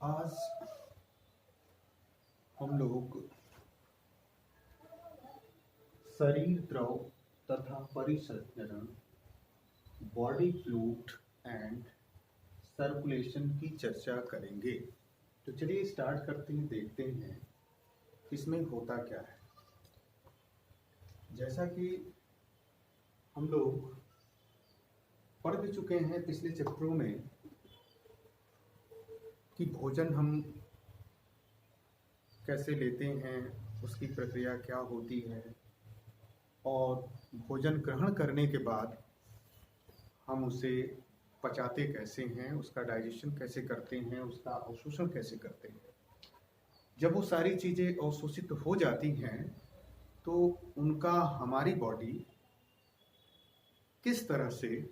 आज हम लोग शरीर द्रव तथा परिसंचरण, बॉडी फ्लूइड एंड सर्कुलेशन की चर्चा करेंगे। तो चलिए स्टार्ट करते हैं, देखते हैं इसमें होता क्या है। जैसा कि हम लोग पढ़ भी चुके हैं पिछले चैप्टरों में कि भोजन हम कैसे लेते हैं, उसकी प्रक्रिया क्या होती है, और भोजन ग्रहण करने के बाद हम उसे पचाते कैसे हैं, उसका डाइजेशन कैसे करते हैं, उसका अवशोषण कैसे करते हैं। जब वो सारी चीज़ें अवशोषित हो जाती हैं तो उनका हमारी बॉडी किस तरह से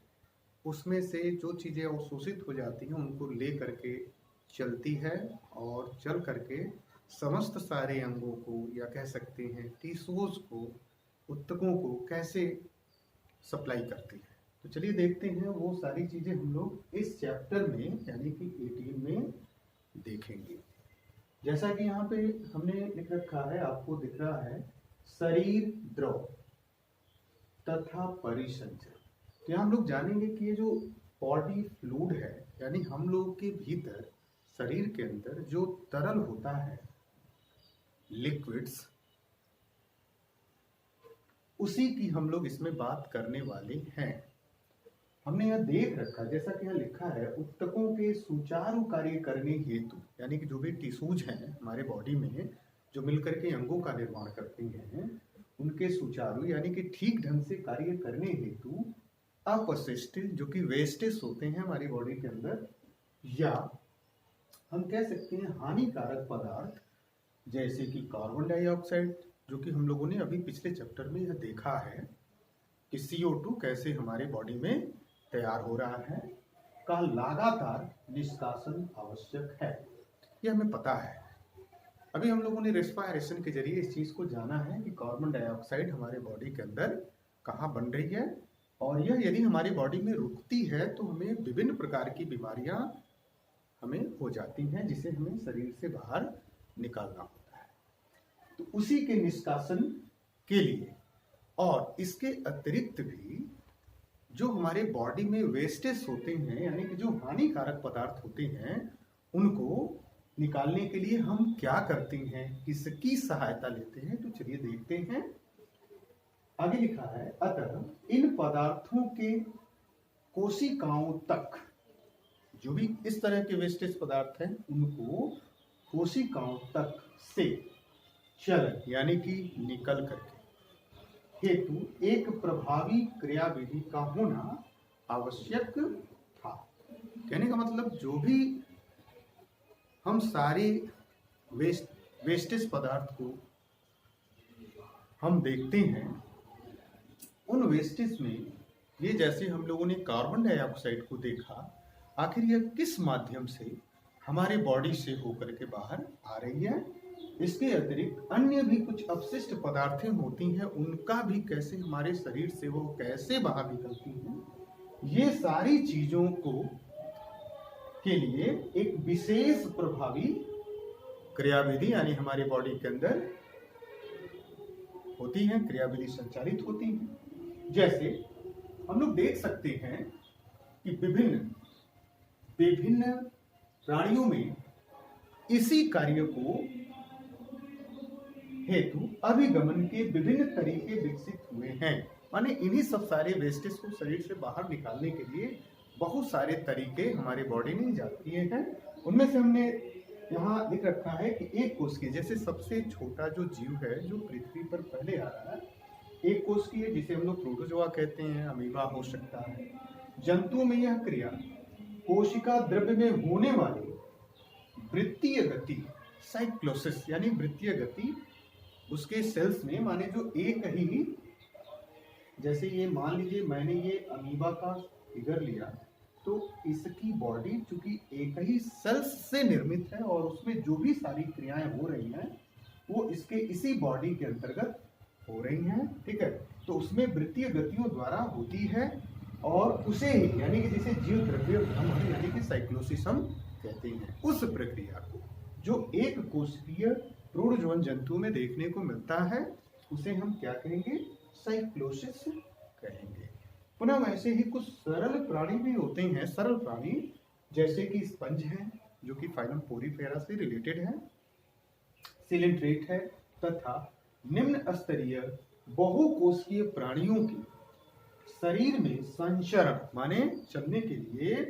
उसमें से जो चीज़ें अवशोषित हो जाती हैं उनको ले करके चलती है और चल करके समस्त सारे अंगों को, या कह सकते हैं टिश्यूज को, ऊतकों को कैसे सप्लाई करती है। तो चलिए देखते हैं वो सारी चीज़ें हम लोग इस चैप्टर में यानी कि 18 में देखेंगे। जैसा कि यहाँ पे हमने लिख रखा है, आपको दिख रहा है, शरीर द्रव तथा परिसंचरण। तो यहाँ हम लोग जानेंगे कि ये जो बॉडी फ्लूइड है, यानी हम लोग के भीतर शरीर के अंदर जो तरल होता है, लिक्विड्स, उसी की हम लोग इसमें बात करने वाले हैं। हमने यह देख रखा, जैसा कि यहाँ लिखा है, ऊतकों के सुचारू कार्य करने हेतु, यानी कि जो भी टिश्यूज हैं हमारे बॉडी में जो मिलकर के अंगों का निर्माण करते हैं, उनके सुचारू यानी कि ठीक ढंग से कार्य करने हेतु अपशिष्ट, जो कि वेस्टेज होते हैं हमारी बॉडी के अंदर, या हम कह सकते हैं हानिकारक पदार्थ, जैसे कि कार्बन डाइऑक्साइड, जो कि हम लोगों ने अभी पिछले चैप्टर में यह देखा है कि CO2 कैसे हमारे बॉडी में तैयार हो रहा है, का लगातार निष्कासन आवश्यक है। यह हमें पता है। अभी हम लोगों ने रेस्पिरेशन के जरिए इस चीज को जाना है कि कार्बन डाइऑक्साइड हमारे बॉडी के अंदर कहाँ बन रही है, और यह यदि हमारी बॉडी में रुकती है तो हमें विभिन्न प्रकार की बीमारियां हमें हो जाती हैं, जिसे हमें शरीर से बाहर निकालना होता है। तो उसी के निष्कासन के लिए और इसके अतिरिक्त भी जो हमारे बॉडी में वेस्टेज होते हैं, यानी कि जो हानिकारक पदार्थ होते हैं, उनको निकालने के लिए हम क्या करते हैं, किसकी सहायता लेते हैं। तो चलिए देखते हैं। आगे लिखा है, अतः इन पदार्थों के कोशिकाओं तक, जो भी इस तरह के वेस्टेज पदार्थ हैं, उनको कोशिकाओं तक से चलन यानी कि निकल करके हेतु एक प्रभावी क्रियाविधि का होना आवश्यक था। कहने का मतलब, जो भी हम सारे वेस्टेज पदार्थ को हम देखते हैं, उन वेस्टेज में ये, जैसे हम लोगों ने कार्बन डाइऑक्साइड को देखा, आखिर यह किस माध्यम से हमारे बॉडी से होकर के बाहर आ रही है। इसके अतिरिक्त अन्य भी कुछ अपशिष्ट पदार्थें होती हैं, उनका भी कैसे हमारे शरीर से वो कैसे बाहर निकलती हैं, ये सारी चीजों को के लिए एक विशेष प्रभावी क्रियाविधि यानी हमारी बॉडी के अंदर होती है, क्रियाविधि संचालित होती है। जैसे हम लोग देख सकते हैं कि विभिन्न प्राणियों में इसी कार्य को हेतु अभिगमन के विभिन्न तरीके विकसित हुए हैं। माने इन्हीं सब सारे वेस्टेज को शरीर से बाहर निकालने के लिए बहुत सारे तरीके हमारे बॉडी ने इजाद किए हैं। उनमें से हमने यहाँ लिख रखा है कि एक कोश की, जैसे सबसे छोटा जो जीव है जो पृथ्वी पर पहले आ रहा है, एक कोश की है, जिसे हम लोग प्रोटोजोआ कहते हैं, अमीबा हो सकता है। जंतुओं में यह क्रिया कोशिका द्रव्य में होने वाली वृत्तीय गति, साइक्लोसिस यानी वृत्तीय गति, उसके सेल्स में, माने जो एक ही, जैसे ये मान लीजिए मैंने ये अमीबा का फिगर लिया, तो इसकी बॉडी चूंकि एक ही सेल्स से निर्मित है और उसमें जो भी सारी क्रियाएं हो रही हैं वो इसके इसी बॉडी के अंतर्गत हो रही हैं, ठीक है। तो उसमें वृत्तीय गतियों द्वारा होती है, और उसे यानी कि जिसे जीव द्रव्य यानी कि साइक्लोसिस हम कहते हैं उस प्रक्रिया को जो एक कोशिकीय प्रोटोजोअन जंतु में देखने को मिलता है, उसे हम क्या कहेंगे? साइक्लोसिस कहेंगे। पुनः वैसे ही कुछ सरल प्राणी भी होते हैं, सरल प्राणी जैसे कि स्पंज है जो कि फाइलम पोरीफेरा से रिलेटेड है, सिलेंट्रेट है, तथा निम्न स्तरीय बहुकोशिकीय प्राणियों के शरीर में संचरण माने चलने के लिए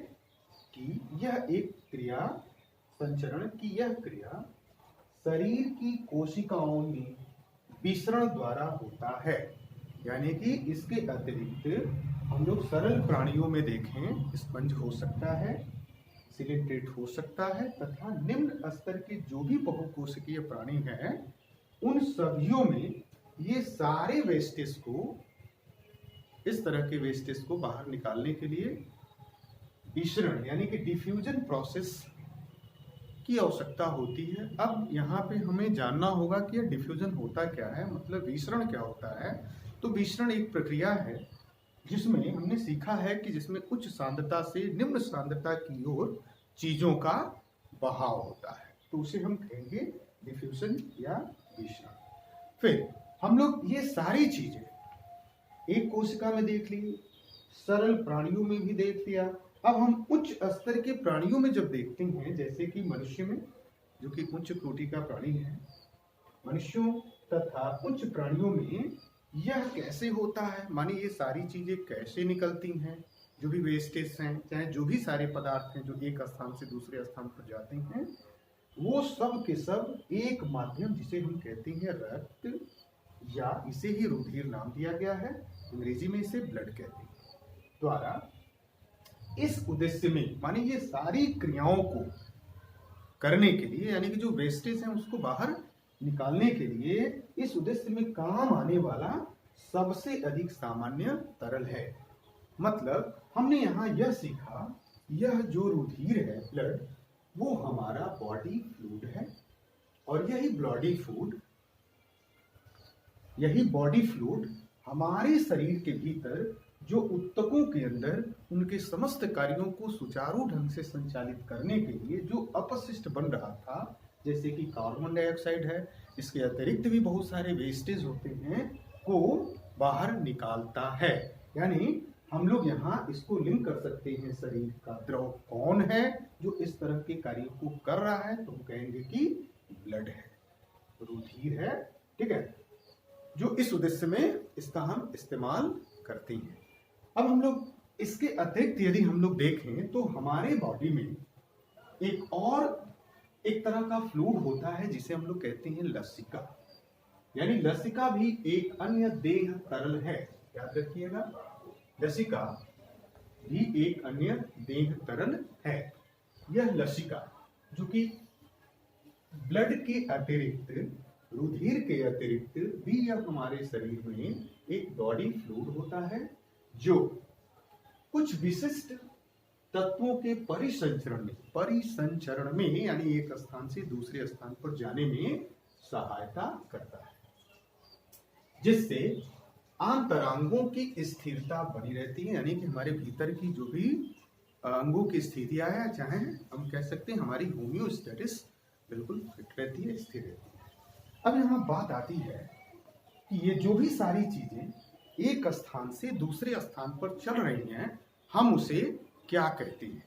कि यह एक क्रिया, संचरण की यह क्रिया शरीर की कोशिकाओं में विसरण द्वारा होता है। यानी कि इसके अतिरिक्त हम लोग सरल प्राणियों में देखें, स्पंज हो सकता है, सिलिंट्रेट हो सकता है, तथा निम्न स्तर के जो भी बहुकोशिकीय प्राणी हैं उन सभियों में ये सारे वेस्टेज को, इस तरह के वेस्टेज को बाहर निकालने के लिए विसरण यानी कि डिफ्यूजन प्रोसेस की आवश्यकता होती है। अब यहाँ पे हमें जानना होगा कि यह डिफ्यूजन होता क्या है, मतलब विसरण क्या होता है। तो विसरण एक प्रक्रिया है जिसमें हमने सीखा है कि जिसमें उच्च सांद्रता से निम्न सांद्रता की ओर चीजों का बहाव होता है, तो उसे हम कहेंगे डिफ्यूजन या विसरण। फिर हम लोग ये सारी चीजें एक कोशिका में देख ली, सरल प्राणियों में भी देख लिया। अब हम उच्च स्तर के प्राणियों में जब देखते हैं, जैसे कि मनुष्य में जो कि उच्च कोटि का प्राणी है, मनुष्यों तथा उच्च प्राणियों में यह कैसे होता है, माने ये सारी चीजें कैसे निकलती हैं, जो भी वेस्टेज हैं, चाहे जो भी सारे पदार्थ हैं जो एक स्थान से दूसरे स्थान पर जाते हैं, वो सब के सब एक माध्यम जिसे हम कहते हैं रक्त, या इसे ही रुधिर नाम दिया गया है, अंग्रेजी में इसे ब्लड कहते हैं, द्वारा इस उद्देश्य में, माने ये सारी क्रियाओं को करने के लिए, यानी कि जो वेस्टेज है उसको बाहर निकालने के लिए इस उद्देश्य में काम आने वाला सबसे अधिक सामान्य तरल है। मतलब हमने यहाँ यह सीखा, यह जो रुधिर है, ब्लड, वो हमारा बॉडी फ्लूइड है, और यही बॉडी फ्लूइड हमारे शरीर के भीतर जो ऊतकों के अंदर उनके समस्त कार्यों को सुचारू ढंग से संचालित करने के लिए जो अपशिष्ट बन रहा था, जैसे कि कार्बन डाइऑक्साइड है, इसके अतिरिक्त भी बहुत सारे वेस्टेज होते हैं, को बाहर निकालता है। यानी हम लोग यहाँ इसको लिंक कर सकते हैं, शरीर का द्रव कौन है जो इस तरह के कार्यों को कर रहा है, तो हम कहेंगे कि ब्लड है, रुधिर है, ठीक है, जो इस उद्देश्य में इसका हम इस्तेमाल करते हैं। अब हम लोग इसके अतिरिक्त यदि हम लोग देखें तो हमारे बॉडी में एक तरह का फ्लूइड होता है जिसे हम लोग कहते हैं लसिका। यानी लसिका भी एक अन्य देह तरल है, याद रखिएगा, लसिका भी एक अन्य देह तरल है। यह लसिका जो कि ब्लड के अतिरिक्त, रुधिर के अतिरिक्त भी यह हमारे शरीर में एक बॉडी फ्लूइड होता है जो कुछ विशिष्ट तत्वों के परिसंचरण में यानी एक स्थान से दूसरे स्थान पर जाने में सहायता करता है, जिससे आंतरांगों की स्थिरता बनी रहती है। यानी कि हमारे भीतर की जो भी अंगों की स्थितियां है, चाहे हम कह सकते हैं हमारी होम्योस्टेसिस बिल्कुल फिट रहती है, स्थिर रहती है। अब यहाँ बात आती है कि ये जो भी सारी चीजें एक स्थान से दूसरे स्थान पर चल रही हैं, हम उसे क्या कहते हैं।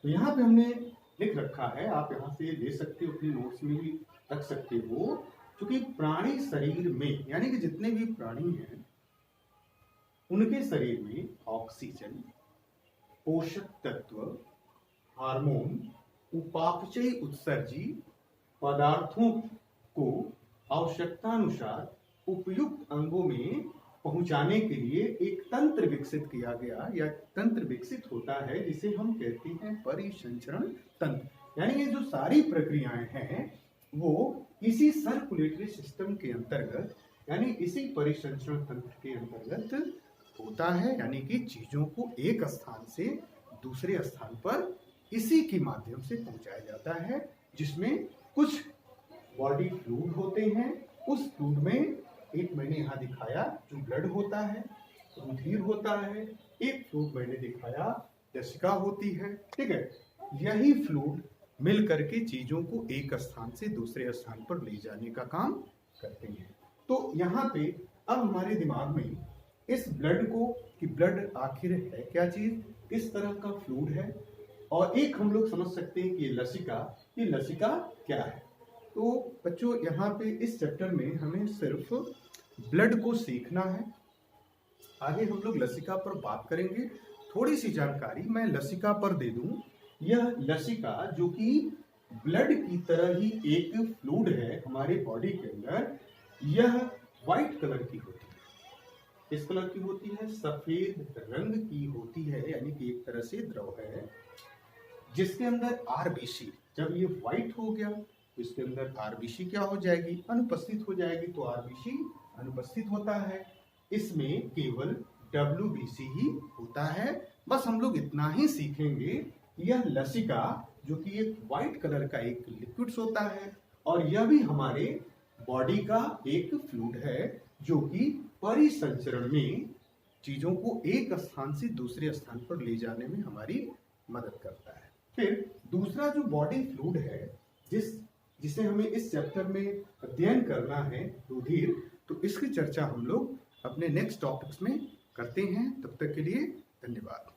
तो यहाँ पे हमने लिख रखा है, आप यहाँ से ले सकते हो, अपनी नोट्स में भी रख सकते हो, क्योंकि प्राणी शरीर में यानी कि जितने भी प्राणी हैं उनके शरीर में ऑक्सीजन, पोषक तत्व, हार्मोन, उपापचयी उत्सर्जी पदार्थों को आवश्यकतानुसार उपयुक्त अंगों में पहुंचाने के लिए एक तंत्र विकसित किया गया या तंत्र विकसित होता है, जिसे हम कहते हैं परिसंचरण तंत्र। यानी ये जो सारी प्रक्रियाएं हैं वो इसी सर्कुलेटरी सिस्टम के अंतर्गत यानी इसी परिसंचरण तंत्र के अंतर्गत होता है। यानी कि चीजों को एक स्थान से दूसरे स्थान पर इसी के माध्यम से पहुंचाया जाता है, जिसमें कुछ बॉडी फ्लूइड होते हैं। उस फ्लूइड में एक मैंने यहाँ दिखाया जो ब्लड होता है, रुधिर होता है, एक फ्लूइड मैंने दिखाया लसिका होती है, ठीक है। यही फ्लूइड मिल करके चीजों को एक स्थान से दूसरे स्थान पर ले जाने का काम करते हैं। तो यहाँ पे अब हमारे दिमाग में इस ब्लड को, कि ब्लड आखिर है क्या चीज, किस तरह का फ्लूइड है, और एक हम लोग समझ सकते हैं कि ये लसिका क्या है। तो बच्चों यहाँ पे इस चैप्टर में हमें सिर्फ ब्लड को सीखना है। आगे हम लोग लसिका पर बात करेंगे। थोड़ी सी जानकारी मैं लसिका पर दे दूं। यह लसिका जो कि ब्लड की तरह ही एक फ्लूइड है हमारे बॉडी के अंदर, यह व्हाइट कलर की होती है। किस कलर की होती है? सफेद रंग की होती है, यानी कि एक तरह से द्रव है जिसके अंदर आरबीसी, जब ये व्हाइट हो गया तो इसके अंदर आरबीसी क्या हो जाएगी? अनुपस्थित हो जाएगी। तो आरबीसी अनुपस्थित होता है, इसमें केवल डब्ल्यूबीसी ही होता है। बस हम लोग इतना ही सीखेंगे। यह लसिका जो कि एक व्हाइट कलर का एक लिक्विड्स होता है, और यह भी हमारे बॉडी का एक फ्लूइड है जो कि परिसंचरण में चीजों को एक स्थान से दूसरे स्थान पर ले जाने में हमारी मदद करता है। फिर दूसरा जो बॉडी फ्लूइड है जिसे हमें इस चैप्टर में अध्ययन करना है, रुधिर, तो इसकी चर्चा हम लोग अपने नेक्स्ट टॉपिक्स में करते हैं। तब तक के लिए धन्यवाद।